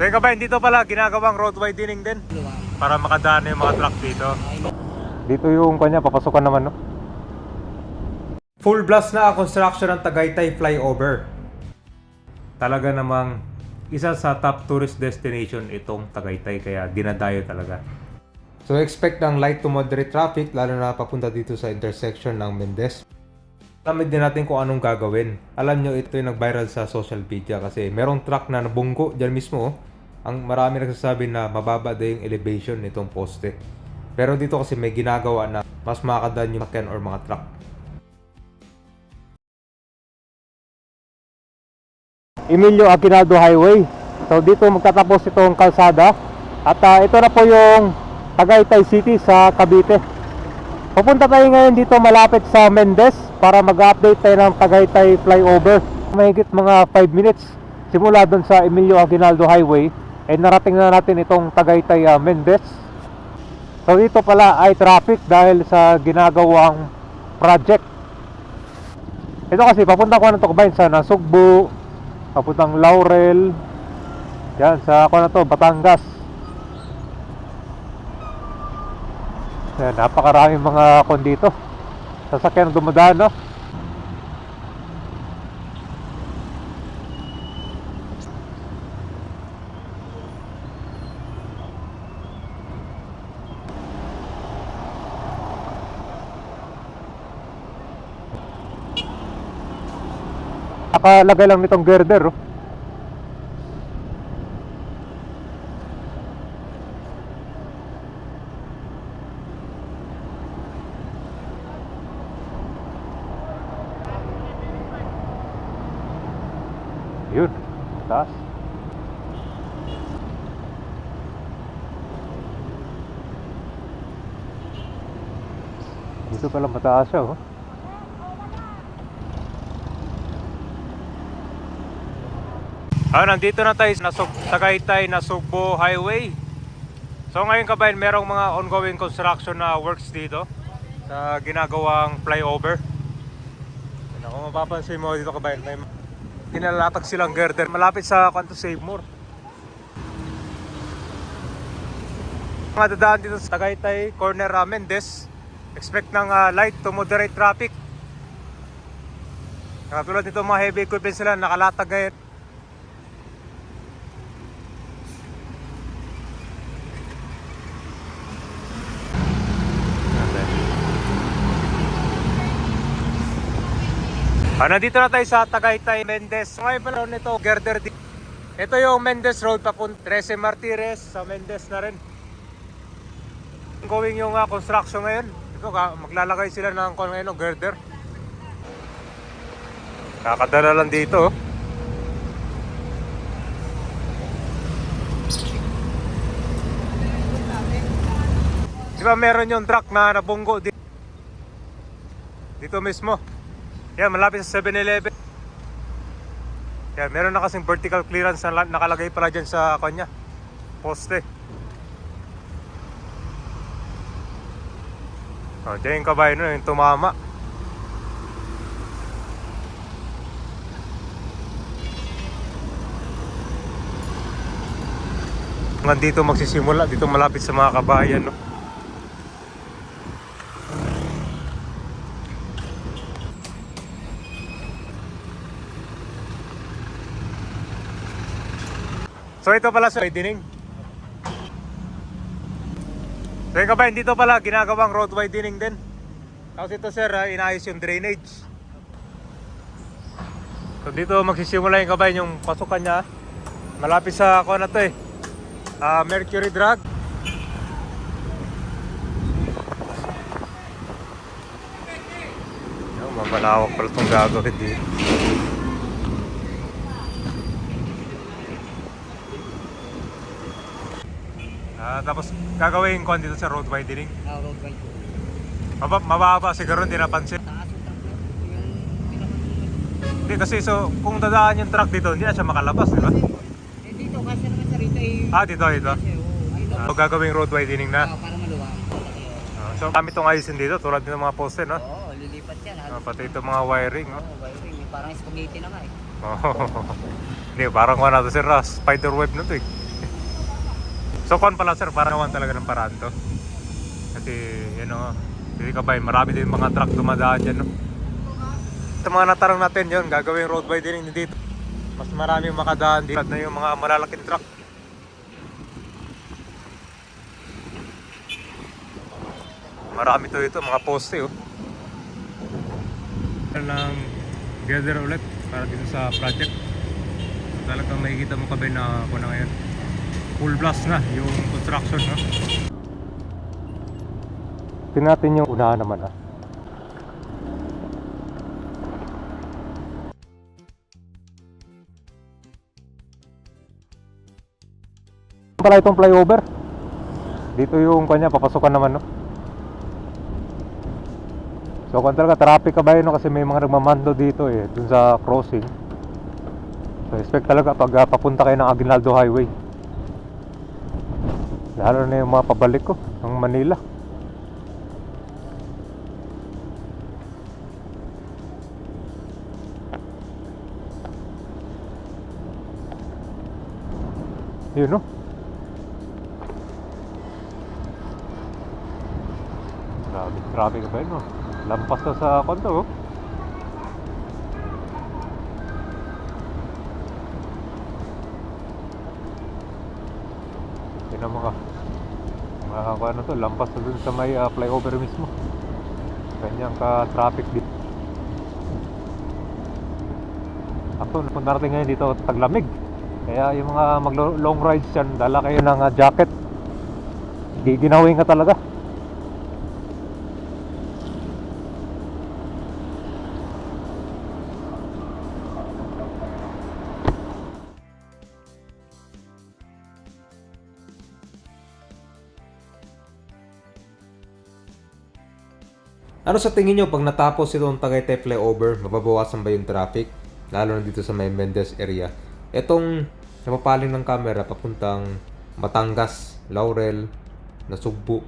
So yung kabayan, dito pala ginagawang road widening din para makadaan yung mga truck dito. Dito yung kanya, papasukan naman, no? Full blast na ang construction ng Tagaytay Flyover. Talaga namang isa sa top tourist destination itong Tagaytay, kaya dinadayo talaga. So expect ng light to moderate traffic, lalo na papunta dito sa intersection ng Mendez. Alamin din natin kung anong gagawin. Alam nyo, ito yung nag-viral sa social media kasi merong truck na nabunggo dyan mismo. Ang marami nagsasabi na mababa daw yung elevation nitong poste. Pero dito kasi may ginagawa na mas makakadaan yung sakyan or mga truck. Emilio Aguinaldo Highway. So dito magtatapos itong kalsada. At ito na po yung Tagaytay City sa Cavite. Pupunta tayo ngayon dito malapit sa Mendez para mag-update tayo ng Tagaytay Flyover. Mahigit mga 5 minutes simula doon sa Emilio Aguinaldo Highway ay narating na natin itong Tagaytay Mendez. So dito pala ay traffic dahil sa ginagawang project. Ito kasi papunta ko na to kabayan sa Nasugbu, papuntang Laurel, yan sa ako na to, Batangas. Yan, napakaraming mga kon dito. Sasakyan dumadaan, no? Nakalagay lang nitong girder, oh. Yun, taas. Dito pala mataas siya, oh. Nandito na tayo sa Tagaytay Nasugbu Highway. So ngayon kabayan, merong mga ongoing construction na works dito sa ginagawang flyover. Kung mapapansin mo dito kabayan, may kinalatag silang girder malapit sa Kanto Save More. Mga dadaan dito sa Tagaytay Corner Mendez, expect ng light to moderate traffic. Katulad nito mga heavy equipment sila nakalatag ngayon. Nandito na tayo sa Tagaytay Mendez. Ngayon pala nito, girder dito. Ito yung Mendez Road papunta 13 Martires sa Mendez na rin. Going yung construction ngayon. Ito, maglalagay sila ng ngayon, girder. Kakadala lang dito. Di ba meron yung truck na nabunggo dito? Dito mismo. Yan, malapit sa 7-Eleven. Yan, meron na kasing vertical clearance na nakalagay pala dyan sa kanya poste. Dyan yung kabayan nun, yung tumama. Dito magsisimula, dito malapit sa mga kabayan, no? So ito pala sa widening. So yung kabayan, dito pala ginagawang road widening din. Tapos ito sir, inayos yung drainage. So dito magsisimula yung kabayan yung pasukan niya. Malapit sa ako na to eh, Mercury Drug. Mamalawak pala itong gagawin dito. Tapos gagawin ko dito sa road widening. Road widening. Mababa siguro, hindi napansin. Hindi kasi so kung dadaan yung truck dito, hindi na siya makalabas, di ba? Dito kasi naman sa rito eh. Dito. So gagawing road widening na. Para maluwag. So kami itong ayusin dito, tulad ng mga poste, no? Oo, lilipat yan. Pati itong mga wiring, no? Oo, wiring. Parang spaghetti na nga eh. Hindi, parang wala na to sir, spider web na to eh. So kon pala sir, parang naman talaga ng paraan to. Kasi hindi ka ba, marami din mga truck dumadaan dyan, no? Sa mga natarang natin yun, gagawin road widening dito. Mas maraming makadaan dito na yung mga malalaking truck. Marami to ito, mga poste oh. Lang gather ulit para dito sa project. Talagang makikita mo kabe na ako na ngayon. Full blast na yung construction, no? Tingnan natin yung unahan naman ah. Pala itong flyover. Dito yung kanya papasukan naman, no? So kung talaga traffic ka ba yun, no? Kasi may mga nagmamando dito eh, dun sa crossing. So expect talaga pag papunta kayo ng Aguinaldo Highway. Lalo na yung mga pabalik ko ng Manila. Yun, no? Grabe ka ba yun, no? Lampas na sa konto, oh. Yun ang mga ano to, lampas na dun sa may flyover mismo. Ganyang ka-traffic dito. Actually, napunta natin ngayon dito taglamig. Kaya yung mga long rides dyan, dala kayo ng jacket. Giginawin ka talaga. Ano sa tingin nyo pag natapos itong Tagaytay flyover, mababawasan ba yung traffic? Lalo na dito sa may Mendez area. Itong napapaling ng camera papuntang Batangas, Laurel, Nasugbu,